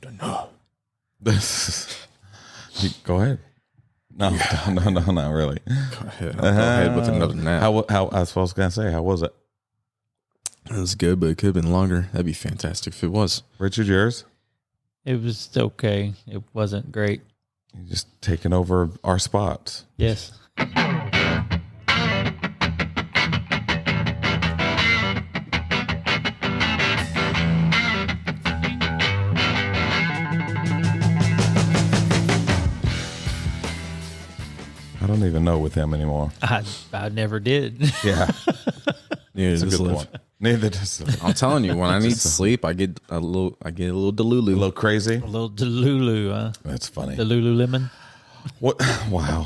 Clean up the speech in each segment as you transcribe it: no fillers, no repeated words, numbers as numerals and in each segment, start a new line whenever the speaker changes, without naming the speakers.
Go ahead. No, not really.
Go ahead with another nap.
How I was going to say, how was it?
It was good, but it could have been longer. That'd be fantastic if it was.
Richard, yours?
It was okay. It wasn't great.
You're just taking over our spots.
Yes.
I don't even know with him anymore.
I never did.
Yeah.
It's
a good one. Neither does.
I'm telling you, when I need sleep, I get a little delulu.
A little crazy.
A little Delulu, huh?
That's funny.
The Lululemon.
What? Wow.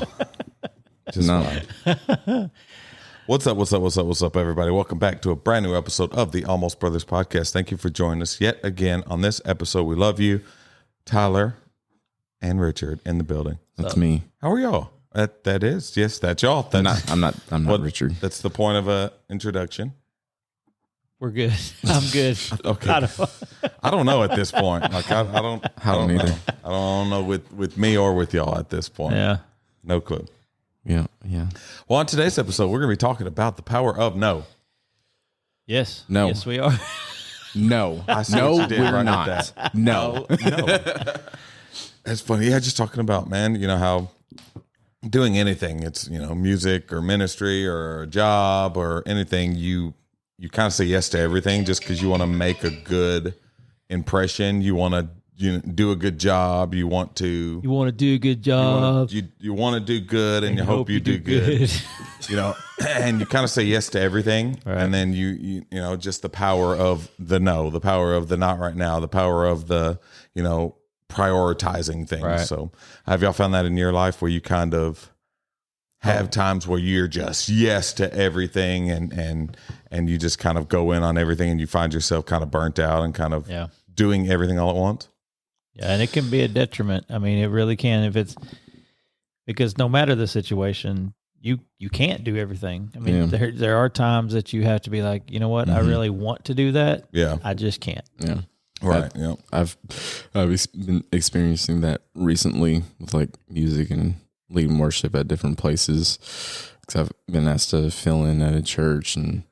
Just wow. What's up, everybody? Welcome back to a brand new episode of the Almost Brothers podcast. Thank you for joining us yet again on this episode. We love you, Tyler and Richard in the building.
That's me.
How are y'all? That is, yes, that's y'all.
I'm not Richard.
That's the point of a introduction.
We're good. I'm good.
Okay. I don't know at this point. Like I don't
either.
know. I don't know with me or with y'all at this point.
Yeah.
No clue.
Yeah.
Well, on today's episode, we're going to be talking about the power of no.
Yes.
No.
Yes, we are.
No.
I see
No,
what you did
we're
right
not.
with that.
No.
That's funny. Yeah, just talking about, man, you know, how doing anything, it's, you know, music or ministry or a job or anything, you kind of say yes to everything just because you want to make a good impression. You want to do a good job. You want to
do a good job.
You want to do good, and you hope you do good. You know, and you kind of say yes to everything,
right.
And then you know, just the power of the no, the power of the not right now, the power of the, you know, prioritizing things.
Right.
So have y'all found that in your life where you kind of have times where you're just yes to everything and you just kind of go in on everything and you find yourself kind of burnt out and kind of doing everything all at once?
Yeah, and it can be a detriment. I mean, it really can because no matter the situation, you can't do everything. I mean, there are times that you have to be like, you know what, I really want to do that.
Yeah.
I just can't.
Yeah.
Right.
I've been experiencing that recently with like music and leading worship at different places because I've been asked to fill in at a church and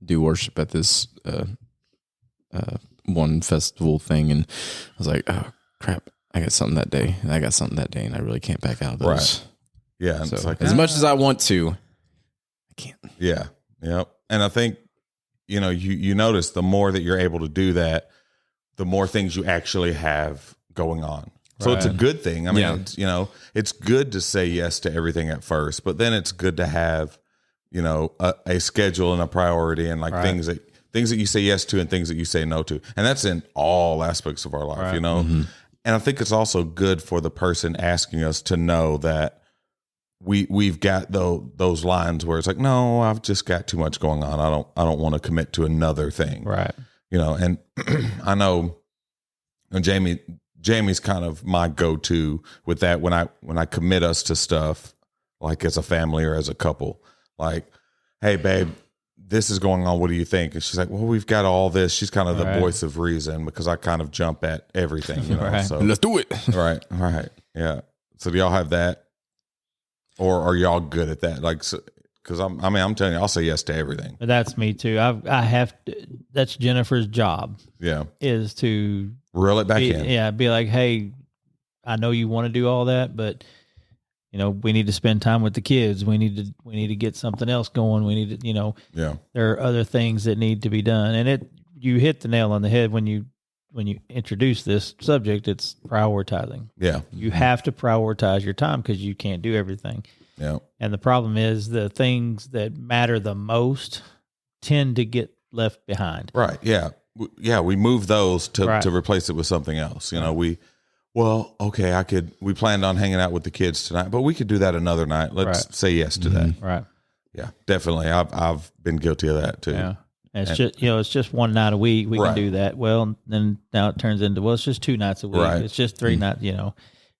do worship at this one festival thing, and I was like, oh crap, I got something that day, and I really can't back out of those.
Right. Yeah. And
so
it's like,
as much as I want to, I can't.
Yeah. Yep. And I think, you know, you notice the more that you're able to do that, the more things you actually have going on. So it's a good thing. I mean, it's, you know, it's good to say yes to everything at first, but then it's good to have, you know, a schedule and a priority and like things that you say yes to and things that you say no to. And that's in all aspects of our life, you know? Mm-hmm. And I think it's also good for the person asking us to know that we've got those lines where it's like, no, I've just got too much going on. I don't want to commit to another thing.
Right.
You know, and I know Jamie's kind of my go-to with that when I commit us to stuff, like as a family or as a couple, like, hey babe, this is going on. What do you think? And she's like, well, we've got all this. She's kind of the voice of reason because I kind of jump at everything, you know, so
let's do it.
Right. Yeah. So do y'all have that? Or are y'all good at that? Like, because I'm telling you, I'll say yes to everything.
That's me too. I have to, that's Jennifer's job.
Yeah.
Is to
reel it back in.
Yeah. Be like, hey, I know you want to do all that, but you know, we need to spend time with the kids. We need to get something else going. We need to, you know, there are other things that need to be done. And you hit the nail on the head when you introduce this subject. It's prioritizing.
Yeah.
You have to prioritize your time because you can't do everything.
Yeah.
And the problem is the things that matter the most tend to get left behind.
Right. Yeah. Yeah. We move those to replace it with something else. You know, we planned on hanging out with the kids tonight, but we could do that another night. Let's say yes to that.
Right.
Yeah, definitely. I've been guilty of that too.
Yeah. And it's just one night a week. We can do that. Well, then now it turns into, it's just 2 nights a week.
Right.
It's just 3 nights, you know,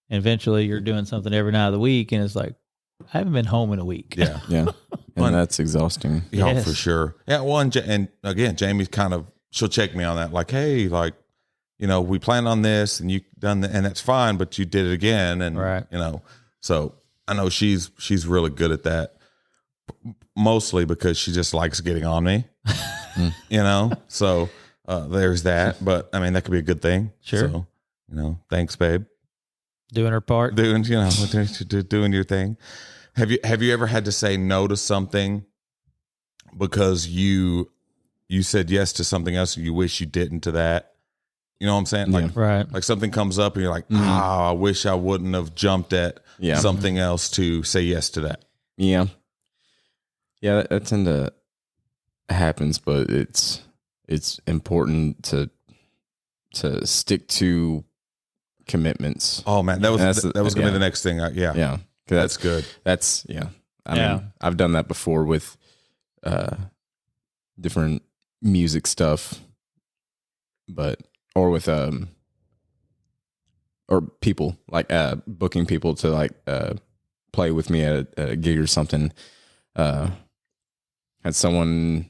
and eventually you're doing something every night of the week. And it's like, I haven't been home in a week.
Yeah.
Yeah. And that's exhausting.
Yeah, for sure. Yeah. Well, and again, Jamie's she'll check me on that. Like, hey, like, we planned on this and you done and that's fine, but you did it again. And, so I know she's really good at that, mostly because she just likes getting on me, so there's that. But I mean, that could be a good thing.
Sure.
So, thanks, babe.
Doing her part.
Doing your thing. Have you ever had to say no to something because you said yes to something else and you wish you didn't to that? You know what I'm saying? Like, like something comes up and you're like, I wish I wouldn't have jumped at something else to say yes to that.
Yeah. Yeah, that tend to happens, but it's important to stick to commitments.
Oh man, that was going to be the next thing.
Yeah.
That's good.
That's I mean, I've done that before with different music stuff, or with or people, like booking people to like play with me at a gig or something. Had someone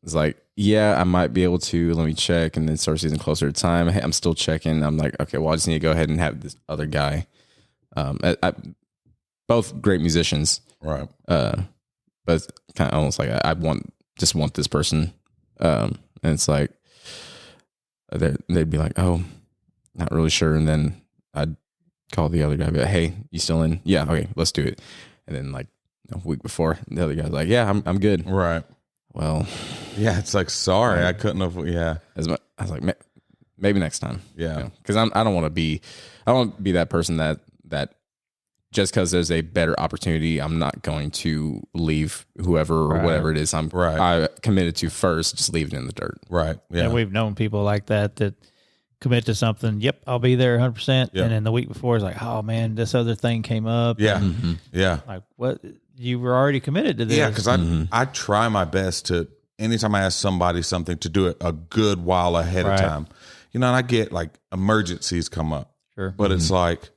was like, yeah, I might be able to, let me check, and then starts getting closer to time. Hey, I'm still checking. I'm like, okay, well, I just need to go ahead and have this other guy. Both great musicians,
right?
But kind of almost like I want this person, and it's like they'd be like, oh, not really sure, and then I'd call the other guy, be like, hey, you still in? Yeah, okay, let's do it. And then like a week before, the other guy's like, yeah, I'm good.
Right.
Well,
yeah, it's like, sorry, I couldn't have. Yeah,
I was like, maybe next time.
Yeah,
because I don't want to be that person that just because there's a better opportunity, I'm not going to leave whoever or whatever it is I committed to first, just leave it in the dirt.
Right. Yeah.
And we've known people like that commit to something. Yep, I'll be there 100%. And then the week before is like, oh man, this other thing came up.
Yeah.
And
yeah.
Like, what? You were already committed to this.
Yeah, because I try my best to, anytime I ask somebody something, to do it a good while ahead of time. And I get like emergencies come up.
Sure.
But it's like,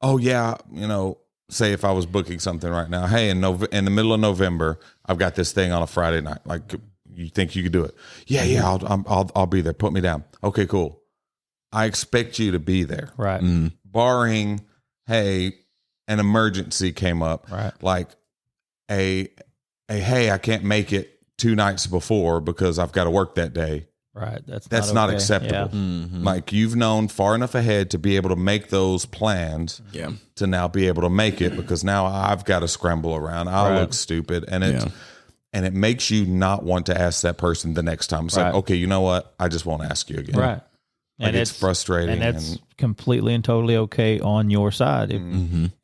oh yeah, say if I was booking something right now, hey, in the middle of November, I've got this thing on a Friday night. Like, you think you could do it? Yeah, I'll be there. Put me down. Okay, cool. I expect you to be there.
Right.
Barring, hey, an emergency came up.
Right.
Like a hey, I can't make it 2 nights before because I've got to work that day.
Right.
That's not acceptable. Yeah. Like, you've known far enough ahead to be able to make those plans to now be able to make it, because now I've got to scramble around. I look stupid. And it makes you not want to ask that person the next time. It's like, okay, you know what? I just won't ask you again.
Right.
Like, and it's frustrating.
And that's completely and totally okay on your side.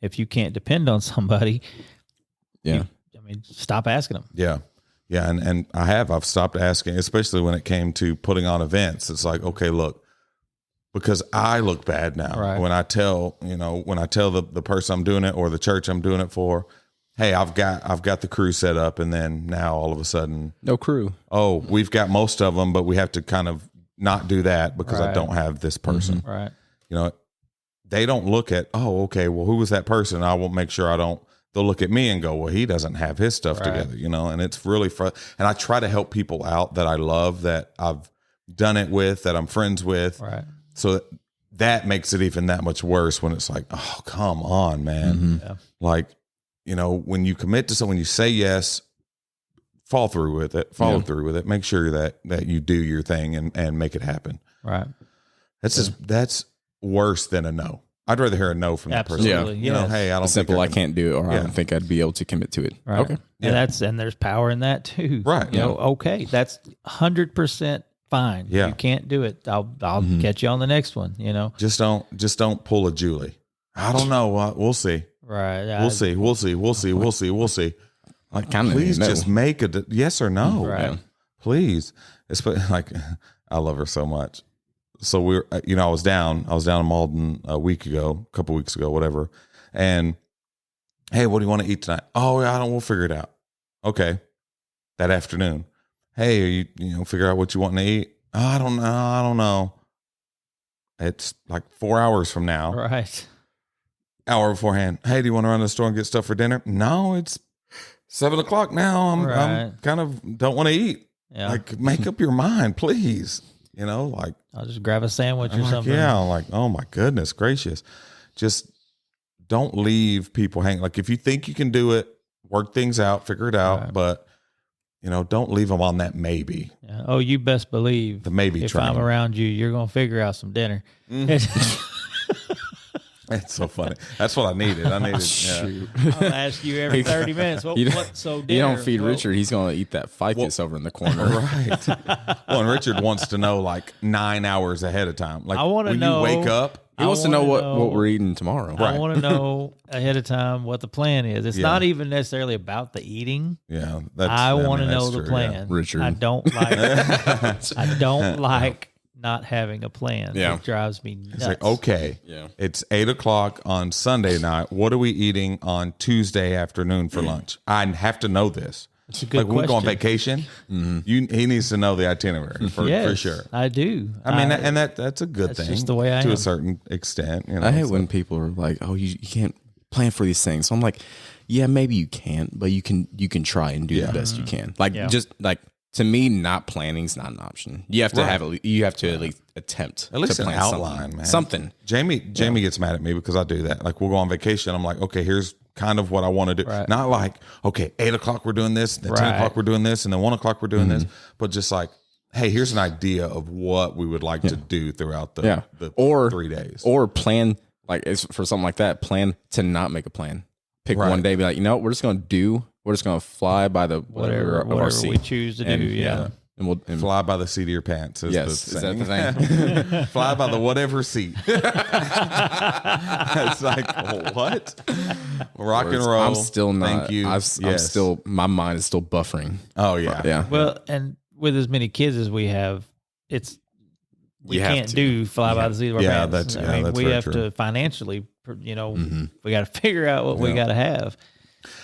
If you can't depend on somebody, stop asking them.
Yeah. Yeah, and I've stopped asking, especially when it came to putting on events. It's like, okay, look, because I look bad now when I tell the person I'm doing it or the church I'm doing it for, hey, I've got the crew set up, and then now all of a sudden,
no crew.
Oh, we've got most of them, but we have to kind of not do that because I don't have this person.
Right.
They don't look at, oh, okay, well, who was that person? I won't make sure I don't. They'll look at me and go, well, he doesn't have his stuff together, and it's really and I try to help people out that I love, that I've done it with, that I'm friends with.
Right.
So that makes it even that much worse when it's like, oh, come on, man.
Yeah.
Like, when you commit to something, you say yes, follow through with it, make sure that you do your thing and make it happen.
Right.
That's worse than a no. I'd rather hear a no from that person.
Yeah.
Hey, I don't
simple. I can't do it, or I don't think I'd be able to commit to it.
Right.
Okay.
And there's power in that too.
Right.
Okay, that's 100% fine.
Yeah.
You can't do it. I'll catch you on the next one.
Just don't pull a Julie. I don't know. We'll see.
Right.
We'll see. Like, please just make a yes or no.
Right.
Please. It's like, I love her so much. So I was down in Malden a couple weeks ago, whatever. And hey, what do you want to eat tonight? Oh, we'll figure it out. Okay. That afternoon. Hey, are you figure out what you want to eat? Oh, I don't know. It's like 4 hours from now.
Right.
Hour beforehand. Hey, do you want to run to the store and get stuff for dinner? No, it's 7:00 now. I'm kind of don't want to eat.
Yeah.
Like, make up your mind, please. you know, like
I'll just grab a sandwich or something.
Yeah, I'm like, oh my goodness gracious. Just don't leave people hanging. Like if you think you can do it, work things out, figure it out. Right. But, you know, don't leave them on that maybe.
Yeah. Oh, you best believe
the maybe
if
train.
I'm around you, you're going to figure out some dinner.
It's so funny. That's what I needed.
I'll ask you every 30 minutes. So dinner?
You don't feed Richard. He's going to eat that ficus over in the corner.
Right. Well, and Richard wants to know like 9 hours ahead of time. Like
I want to know.
You wake up.
He wants to know what we're eating tomorrow.
I want to know ahead of time what the plan is. It's not even necessarily about the eating.
Yeah.
I want to know the plan.
Yeah. Richard.
I don't like not having a plan.
Yeah.
It drives me nuts.
It's like, okay, it's 8:00 on Sunday night. What are we eating on Tuesday afternoon for lunch? I have to know this.
It's a good question.
When we go on vacation, he needs to know the itinerary for sure.
I do.
I mean, and that's a good thing.
Just the way I am.
To a certain extent. You know,
I hate when people are like, "Oh, you can't plan for these things." So I'm like, "Yeah, maybe you can't, but you can try and do the best you can." Like just like. To me, not planning is not an option. You have to at least attempt
at least
to plan
an outline, man.
Something.
Jamie gets mad at me because I do that. Like we'll go on vacation. I'm like, okay, here's kind of what I want to do. Right. Not like, okay, 8:00 we're doing this, then 10:00 we're doing this, and then 1:00 we're doing this. But just like, hey, here's an idea of what we would like to do throughout the 3 days.
Or plan like for something like that. Plan to not make a plan. Pick one day, be like, we're just going to fly by the whatever of our seat.
We choose to do. Yeah.
And we'll fly by the seat of your pants. Is that the thing? Fly by the whatever seat. It's like, what? Rock and roll.
I'm still not.
Thank you.
I'm still, my mind is still buffering.
Oh, yeah.
Yeah.
Well, and with as many kids as we have, we can't do fly by the seat of our pants. I mean, we have to financially, we got to figure out what we got to have.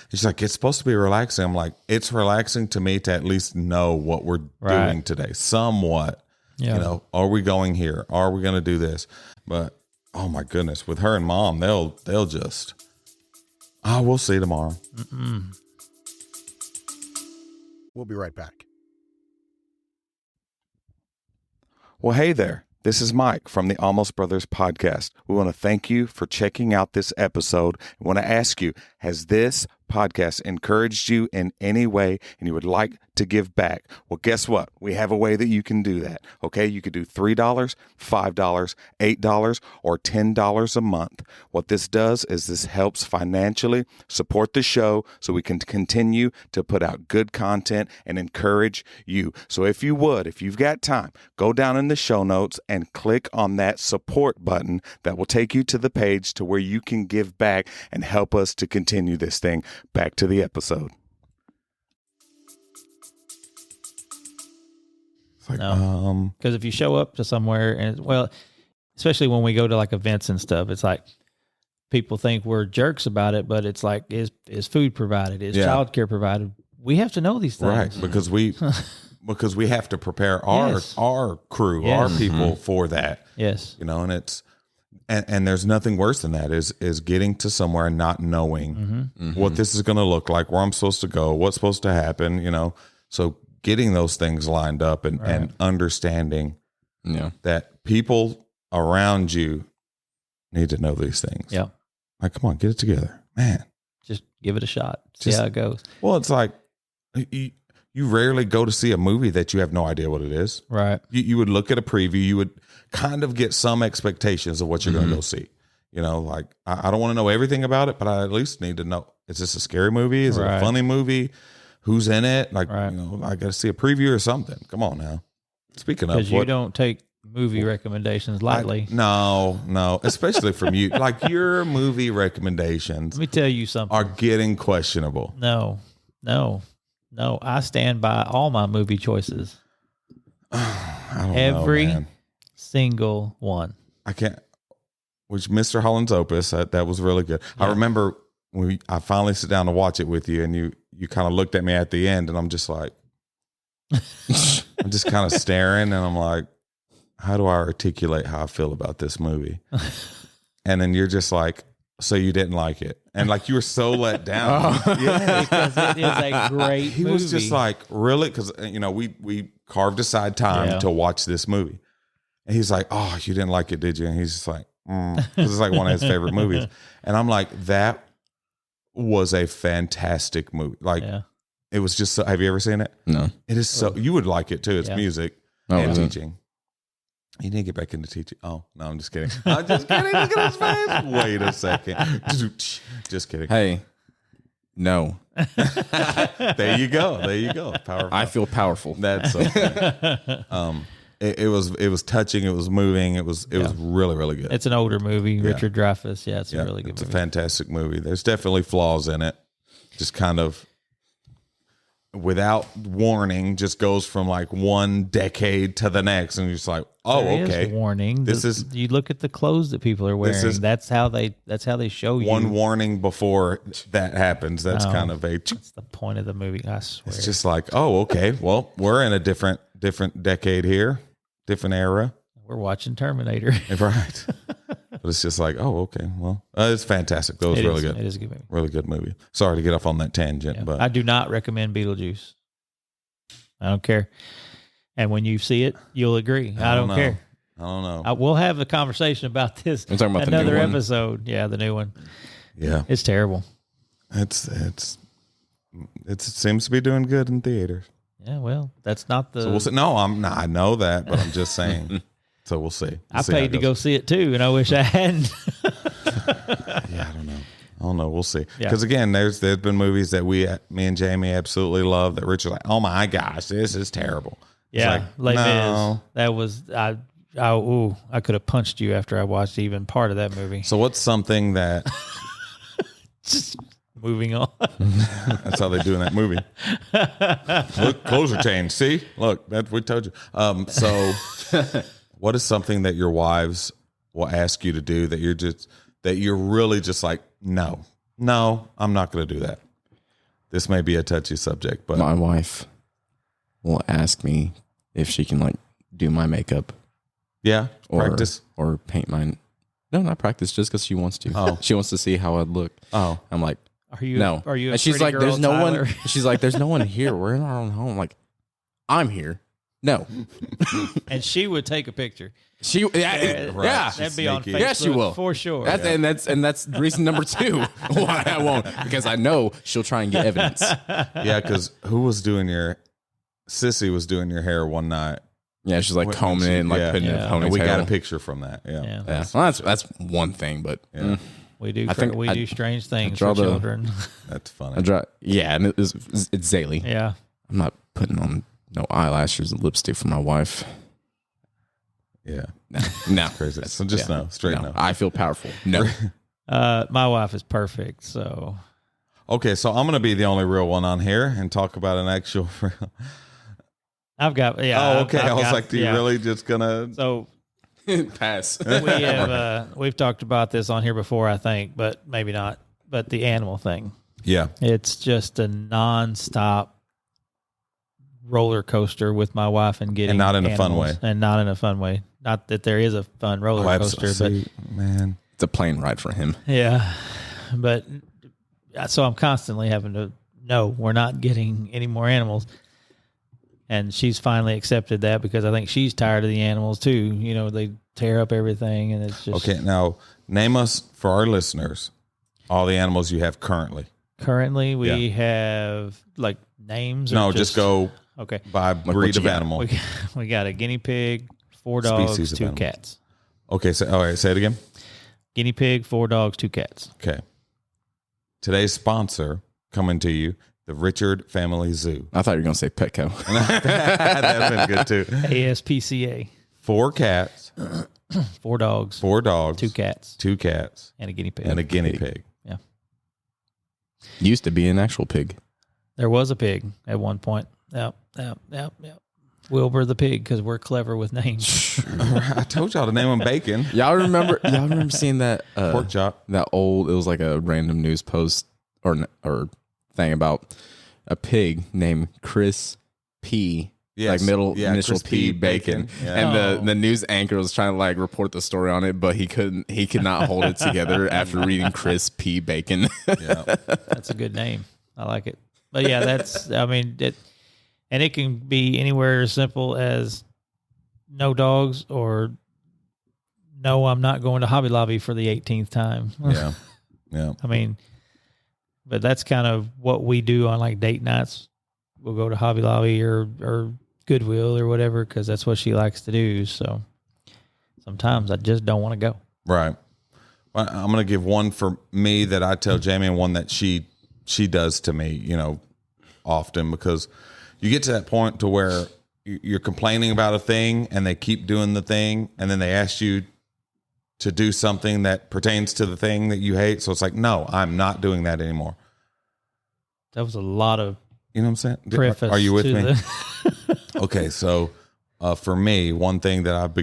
He's like, it's supposed to be relaxing. I'm like, it's relaxing to me to at least know what we're doing today, somewhat. Yeah. You know, are we going here? Are we going to do this? But oh my goodness, with her and Mom, they'll just, we'll see tomorrow.
We'll be right back.
Well, hey there. This is Mike from the Almost Brothers podcast. We want to thank you for checking out this episode. I want to ask you, has this podcast encouraged you in any way and you would like to give back? Well, guess what? We have a way that you can do that. Okay, you could do $3, $5, $8, or $10 a month. What this does is this helps financially support the show so we can continue to put out good content and encourage you. So if you've got time, go down in the show notes and click on that support button that will take you to the page to where you can give back and help us to continue this thing. Back to the episode.
No, because if you show up to somewhere and especially when we go to like events and stuff, it's like people think we're jerks about it, but it's like, is food provided? Is childcare provided? We have to know these things,
right? Because we have to prepare our crew, our people for that.
Yes,
and it's. And there's nothing worse than that is getting to somewhere and not knowing what this is going to look like, where I'm supposed to go, what's supposed to happen, So getting those things lined up and understanding that people around you need to know these things.
Yeah.
Like, come on, get it together, man.
Just give it a shot. See how it goes.
Well, it's like you rarely go to see a movie that you have no idea what it is.
Right.
You would look at a preview. You would kind of get some expectations of what you're going to go see. Like I don't want to know everything about it, but I at least need to know, is this a scary movie? Is it a funny movie? Who's in it? Like, I got to see a preview or something. Come on now. Speaking of,
because you don't take movie recommendations lightly.
No, especially from you. Like your movie recommendations.
Let me tell you something.
Are getting questionable.
No. I stand by all my movie choices.
I don't know,
Every single one.
I can't. Which Mr. Holland's Opus, that was really good. Yeah. I remember when I finally sit down to watch it with you, and you kind of looked at me at the end, and I'm just like, I'm just kind of staring, and I'm like, how do I articulate how I feel about this movie? And then you're just like, so you didn't like it, and like you were so let down.
Yeah, because it is a great.
He was just like, really, because we carved aside time to watch this movie. And he's like, "Oh, you didn't like it, did you?" And he's just like, this is like one of his favorite movies. And I'm like, that was a fantastic movie. Like, it was just so, have you ever seen it?
No.
It is so, you would like it too. It's music and teaching. You need to get back into teaching. Oh, no, I'm just kidding. I'm just kidding. Look at his face. Wait a second. Just kidding.
Hey, no.
There you go. There you go. Powerful.
I feel powerful.
That's so funny. It was touching. It was moving. It was really, really good.
It's an older movie. Richard Dreyfuss. Yeah, it's a really good movie.
It's a fantastic movie. There's definitely flaws in it. Just kind of without warning, just goes from like one decade to the next, and you're just like, oh,
there
okay.
Is warning.
This is
you look at the clothes that people are wearing. That's how they show you.
One warning before that happens. That's kind of a.
That's the point of the movie. I swear.
It's just like, oh, okay. Well, we're in a different decade here, different era.
We're watching Terminator,
right? But it's just like, oh, okay. Well, it's fantastic. That was really good.
It is a good movie.
Really good movie. Sorry to get off on that tangent, but
I do not recommend Beetlejuice. I don't care. And when you see it, you'll agree. I don't care.
I don't know.
We'll have a conversation about this.
We're talking about
another
the new one.
episode. Yeah, the new one.
Yeah,
it's terrible.
It seems to be doing good in theaters.
Yeah, well, that's not the.
So we'll see. No, I know that, but I'm just saying. So we'll see.
I paid to go see it too, and I wish I hadn't.
Yeah, I don't know. We'll see. Because again, there's been movies that me and Jamie absolutely love that Richard's like, oh my gosh, this is terrible.
Yeah,
like, no.
That was I could have punched you after I watched even part of that movie.
So what's something that
just moving on?
That's how they do in that movie. Look, clothes are changed. See, look, that we told you. So what is something that your wives will ask you to do that you're really just like, no, I'm not going to do that. This may be a touchy subject, but
my wife will ask me if she can like do my makeup.
Yeah,
or,
practice
or paint mine. No, not practice, just because she wants to.
Oh,
she wants to see how I'd look.
Oh,
I'm like,
are you?
No,
are you?
And she's like,
girl,
there's no
Tyler?
one. She's like, there's no one here. We're in our own home. I'm like, I'm here. No,
and she would take a picture.
She, yeah,
right.
yeah.
That'd be on Facebook.
Yeah, she will
for sure.
And that's reason number 2 why I won't, because I know she'll try and get evidence.
Yeah, because who was doing Sissy was doing your hair one night.
Yeah, she's like combing it and like putting it in a ponytail.
And we got a picture from that. Yeah.
Well, that's one thing, but
we do do strange things
for
children.
That's funny.
And it's Zaylee.
Yeah,
I'm not putting on no eyelashes and lipstick for my wife.
Yeah.
No.
Crazy. So just no. Straight no.
I feel powerful. No.
my wife is perfect, so.
Okay, so I'm going to be the only real one on here and talk about an actual.
I've got. Yeah.
Oh, okay. I was
got,
like, do you really just gonna?
So.
Pass.
We've talked about this on here before, I think, but maybe not. But the animal thing.
Yeah.
It's just a nonstop roller coaster with my wife and getting,
and not in
animals,
a fun way,
and not in a fun way. Not that there is a fun roller coaster, but
man,
it's a plane ride for him.
Yeah, but so I'm constantly having to. No, we're not getting any more animals. And she's finally accepted that because I think she's tired of the animals too. You know, they tear up everything, and it's just
okay. Now, name us for our listeners all the animals you have currently.
Currently, we have like names.
No, just go by
like
breed of animal.
We got a guinea pig, 4 dogs,
Species of
2
animal.
cats.
Okay, so all right, say it again.
Guinea pig, 4 dogs, 2 cats.
Okay. Today's sponsor coming to you. The Richard Family Zoo.
I thought you were going to say Petco.
That'd have been good too.
ASPCA.
4 cats.
4 dogs.
4 dogs.
2 cats.
2 cats.
And a guinea pig.
And a guinea pig.
Yeah.
Used to be an actual pig.
There was a pig at one point. Yep. Wilbur the pig, because we're clever with names.
I told y'all to name him Bacon.
Y'all remember seeing that
pork chop?
That old, it was like a random news post or thing about a pig named Chris P.
Yes.
Like initial
Chris
P Bacon.
Yeah.
And the news anchor was trying to like report the story on it, but he could not hold it together after reading Chris P Bacon.
Yeah.
That's a good name. I like it. But yeah, it can be anywhere as simple as no dogs, or no, I'm not going to Hobby Lobby for the 18th time.
Yeah. Yeah.
I mean, but that's kind of what we do on like date nights. We'll go to Hobby Lobby or Goodwill or whatever, because that's what she likes to do. So sometimes I just don't want to go.
Right. Well, I'm going to give one for me that I tell Jamie, and one that she does to me, you know, often, because you get to that point to where you're complaining about a thing and they keep doing the thing, and then they ask you to do something that pertains to the thing that you hate. So it's like, no, I'm not doing that anymore.
That was a lot of,
you know what I'm saying?
Preface
Are you with me?
the-
Okay. So, for me, one thing that I've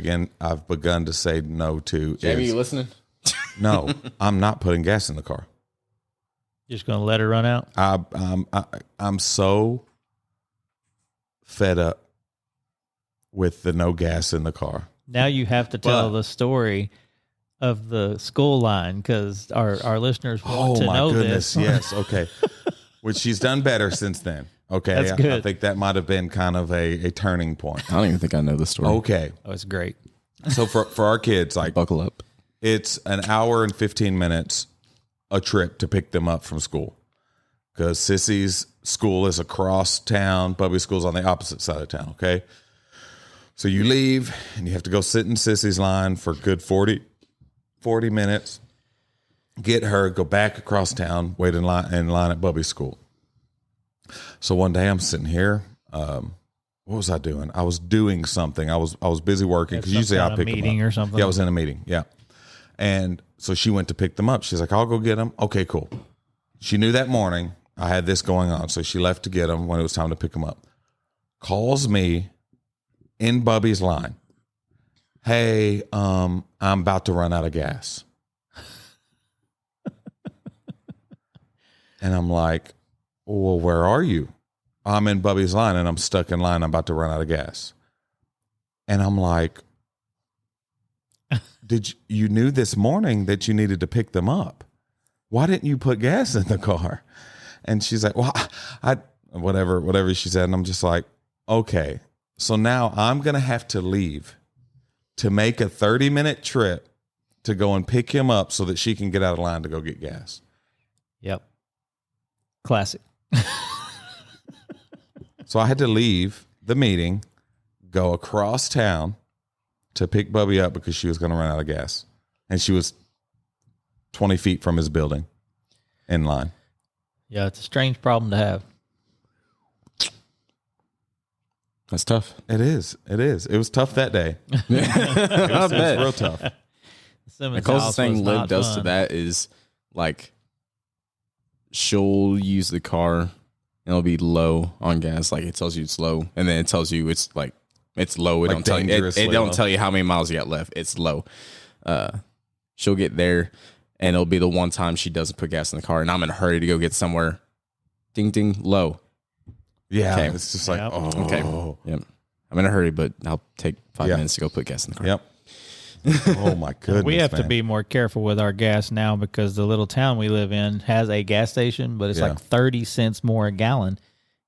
begun to say no to
Jamie,
is,
you listening?
no, I'm not putting gas in the car.
just going to let her run out.
I'm so fed up with the no gas in the car.
Now you have to tell the story of the school line, because our listeners want to know
goodness,
this.
yes, okay. Which she's done better since then. Okay,
That's good.
I think that might have been kind of a turning point.
I don't even think I know the story.
Okay,
Oh, it's great.
so for our kids, like,
Buckle up.
it's an hour and 15 minutes a trip to pick them up from school, because Sissy's school is across town. Bubby's school's on the opposite side of town. Okay, so you leave and you have to go sit in Sissy's line for a good 40 minutes, get her, go back across town, wait in line at Bubby's school. So one day I'm sitting here. What was I doing? I was doing something. I was busy working, because usually I pick them up.
Meeting or something.
Yeah, I was in a meeting. Yeah. And so she went to pick them up. She's like, I'll go get them. Okay, cool. She knew that morning I had this going on. So she left to get them when it was time to pick them up. Calls me in Bubby's line. Hey, I'm about to run out of gas. And I'm like, well, where are you? I'm in Bubby's line and I'm stuck in line. I'm about to run out of gas. And I'm like, you knew this morning that you needed to pick them up. Why didn't you put gas in the car? And she's like, well, whatever she said. And I'm just like, okay, so now I'm going to have to leave to make a 30-minute trip to go and pick him up so that she can get out of line to go get gas.
Yep. Classic.
So I had to leave the meeting, go across town to pick Bubby up because she was going to run out of gas. And she was 20 feet from his building in line.
Yeah, it's a strange problem to have.
That's tough.
It is. It was tough that day. It was real tough.
The
closest thing Liv does to that is, like, she'll use the car and it'll be low on gas. Like, it tells you it's low, and then it tells you it's like it's low. It
Like
don't tell you.
dangerously
It don't
low.
tell you how many miles you got left. It's low. She'll get there, and it'll be the one time she doesn't put gas in the car, and I'm in a hurry to go get somewhere. Ding ding, low.
Yeah.
Okay.
It's just like,
Yep.
oh.
Okay. Yep. I'm in a hurry, but I'll take 5 minutes to go put gas in the car.
Yep. Oh, my goodness.
We have to
man.
be more careful with our gas now, because the little town we live in has a gas station, but it's
Yeah.
like 30 cents more a gallon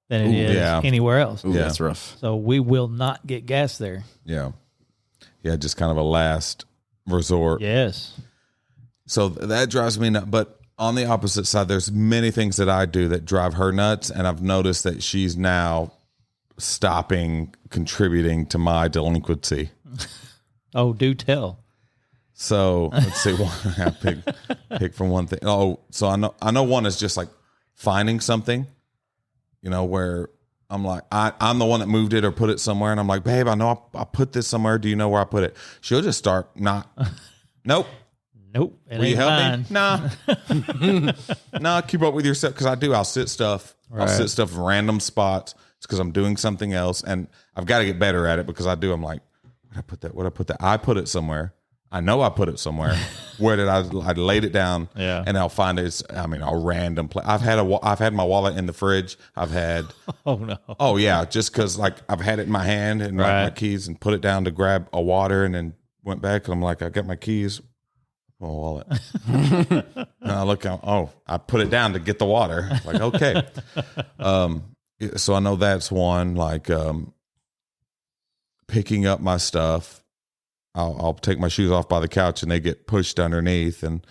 than it is
yeah.
anywhere else.
Ooh,
Yeah.
that's rough.
So we will not get gas there.
Yeah. Yeah. Just kind of a last resort.
Yes.
So that drives me nuts. But on the opposite side, there's many things that I do that drive her nuts. And I've noticed that she's now stopping contributing to my delinquency.
Oh, do tell.
So let's see. Pick from one thing. Oh, so I know one is just like finding something, you know, where I'm like, I'm the one that moved it or put it somewhere. And I'm like, babe, I know I put this somewhere. Do you know where I put it? She'll just start nope.
Nope. It
Will you
ain't
help
mine.
me? Nah, keep up with yourself. Cause I do. I'll sit stuff in random spots. It's because I'm doing something else. And I've got to get better at it, because I do. I'm like, where'd I put that? I put it somewhere. I know I put it somewhere. Where did I laid it down?
Yeah.
And I'll find it. A random place. I've had my wallet in the fridge. I've had.
Oh, no.
Oh yeah. Just cause like I've had it in my hand and like my keys, and put it down to grab a water, and then went back. And I'm like, I got my keys. My wallet. And I look out. Oh, I put it down to get the water. Like, okay. So I know that's one. Like, picking up my stuff. I'll take my shoes off by the couch and they get pushed underneath. And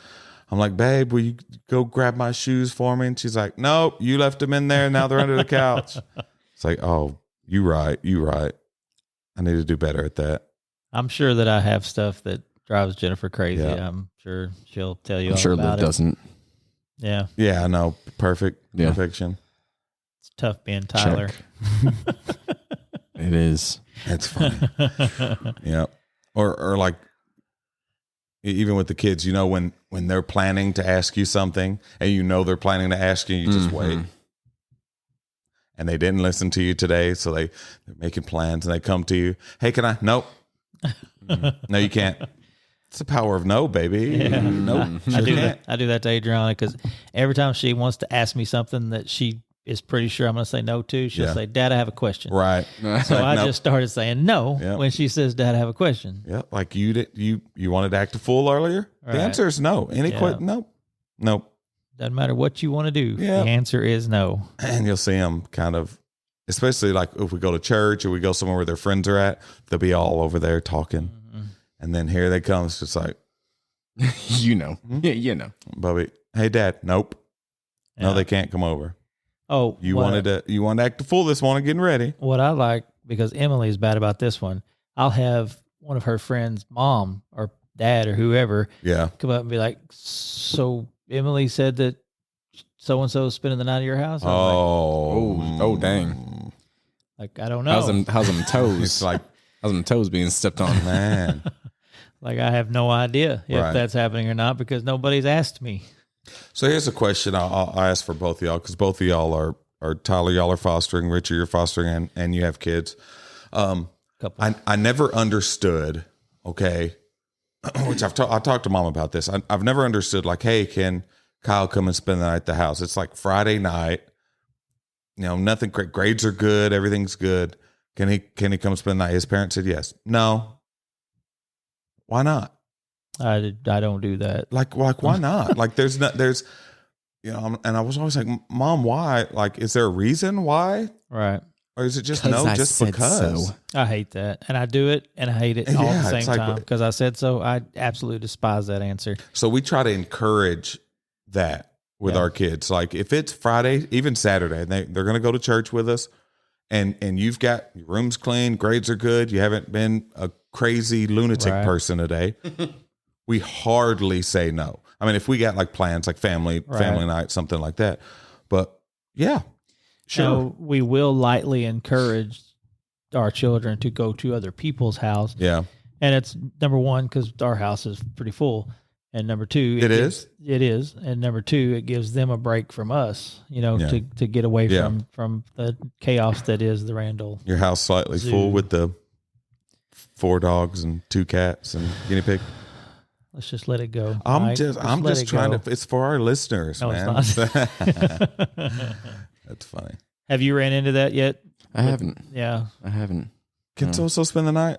I'm like, babe, will you go grab my shoes for me? And she's like, nope, you left them in there. Now they're under the couch. It's like, oh, you right. I need to do better at that.
I'm sure that I have stuff that drives Jennifer crazy.
Yeah.
I'm sure she'll tell you
I'm
all
sure
about
Liv
it.
doesn't.
Yeah.
Yeah, I know. Perfection.
It's tough being Tyler.
It is.
It's funny. Yeah. Or like, even with the kids, when they're planning to ask you something and they're planning to ask you, you just wait. And they didn't listen to you today, so they're making plans and they come to you. Hey, can I? Nope. No, you can't. It's the power of no, baby.
Yeah.
Nope.
I do that to Adriana because every time she wants to ask me something that she is pretty sure I'm going to say no to, she'll say, Dad, I have a question.
Right.
So I just started saying no when she says, Dad, I have a question.
Yeah. Like you wanted to act a fool earlier?
Right.
The answer is no. Nope.
Doesn't matter what you want to do.
Yeah.
The answer is no.
And you'll see them kind of, especially like if we go to church or we go somewhere where their friends are at, they'll be all over there talking. Mm-hmm. And then here they come. It's just like,
Yeah,
Bubby, hey, Dad, nope.
Yeah.
No, they can't come over.
Oh,
You wanted to act a fool this morning, getting ready.
What I like, because Emily's bad about this one, I'll have one of her friends' mom or dad or whoever come up and be like, so Emily said that so-and-so is spending the night at your house?
Oh, dang.
Like, I don't know.
How's them toes?
It's like,
how's them toes being stepped on?
man.
Like, I have no idea if that's happening or not because nobody's asked me.
So here's a question I'll ask for both of y'all, because both of y'all are Tyler, y'all are fostering, Richard, you're fostering, and you have kids. I never understood, okay, which I talked to Mom about this. I've never understood, like, hey, can Kyle come and spend the night at the house? It's like Friday night, nothing great. Grades are good, everything's good. Can he come spend the night? His parents said yes. No. Why not?
I don't do that.
Like why not? Like there's and I was always like, Mom, why? Like, is there a reason why?
Right.
Or is it just
just
because?
So.
I hate that. And I do it and I hate it all at the same time because I said so. I absolutely despise that answer.
So we try to encourage that with our kids. Like if it's Friday, even Saturday, and they're going to go to church with us and you've got your room's clean, grades are good, you haven't been a crazy lunatic person today, we hardly say no. I mean, if we got like plans, like family night, something like that. But yeah, sure.
So we will lightly encourage our children to go to other people's house.
Yeah.
And it's number one, because our house is pretty full. And number two,
it is. And
number two, it gives them a break from us, to get away from the chaos that is the Randall.
Your house slightly
Zoo.
full with the 4 dogs and 2 cats and guinea pig.
Let's just let it go.
I'm just trying to. It's for our listeners,
no,
man.
It's not.
That's funny.
Have you ran into that yet?
I haven't.
Yeah,
I haven't.
Kids also spend the night.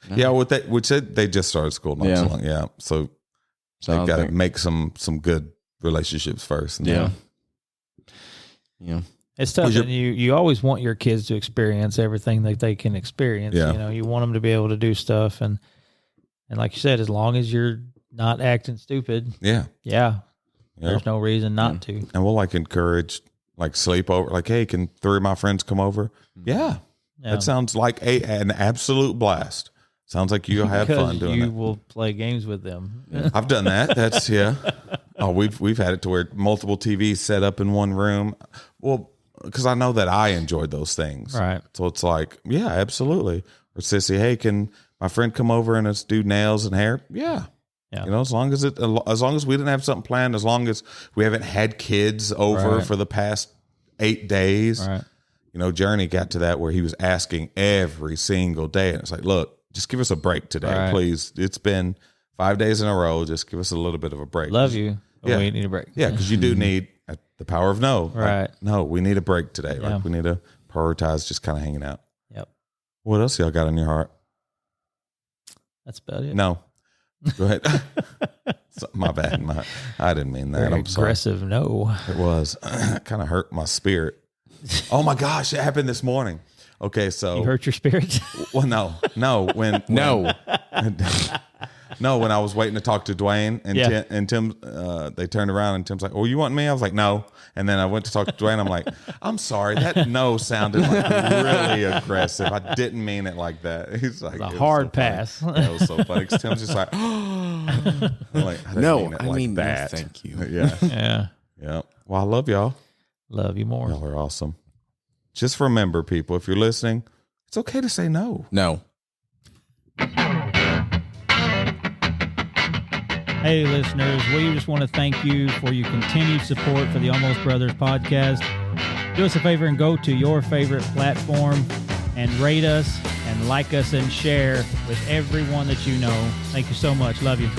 No. Yeah, which they just started school not so long. Yeah, so they've got to make some good relationships first.
Yeah.
It's tough. And you always want your kids to experience everything that they can experience.
Yeah.
You want them to be able to do stuff, and like you said, as long as you're not acting stupid. Yeah. There's no reason not to.
And we'll encourage sleepover. Like, hey, can 3 of my friends come over? Yeah. That sounds like an absolute blast. Sounds like you'll have fun doing it.
You will play games with them.
I've done that. That's Oh, we've had it to where multiple TVs set up in one room. Well, because I know that I enjoyed those things.
Right.
So it's like, yeah, absolutely. Or Sissy, hey, can my friend come over and let's do nails and hair? Yeah. As long as we didn't have something planned, as long as we haven't had kids over for the past 8 days.
Right.
Journey got to that where he was asking every single day. And it's like, look, just give us a break today, please. It's been 5 days in a row. Just give us a little bit of a break.
Love you. But we need a break.
Yeah, because you do need the power of no.
Right.
Like, no, we need a break today.
Yeah.
We need to prioritize just kind of hanging out.
Yep.
What else y'all got in your heart?
That's about it.
No. Go ahead. My bad. I didn't mean that.
Very
I'm sorry.
aggressive no.
It was. Kind of hurt my spirit. Oh my gosh, it happened this morning. Okay, so
You hurt your spirits?
well, no, when
No.
no, when I was waiting to talk to Dwayne and Tim, they turned around and Tim's like, "Oh, you want me?" I was like, "No." And then I went to talk to Dwayne. I'm like, "I'm sorry, that no sounded like really aggressive. I didn't mean it like that." He's like,
A hard pass.
Yeah, it was so funny because Tim's just like, I'm like, I didn't mean it like that.
No, thank you.
Yeah,
Yeah.
Well, I love y'all.
Love you more.
Y'all are awesome. Just remember, people, if you're listening, it's okay to say no.
No.
Hey, listeners, we just want to thank you for your continued support for the Almost Brothers podcast. Do us a favor and go to your favorite platform and rate us and like us and share with everyone that you know. Thank you so much. Love you.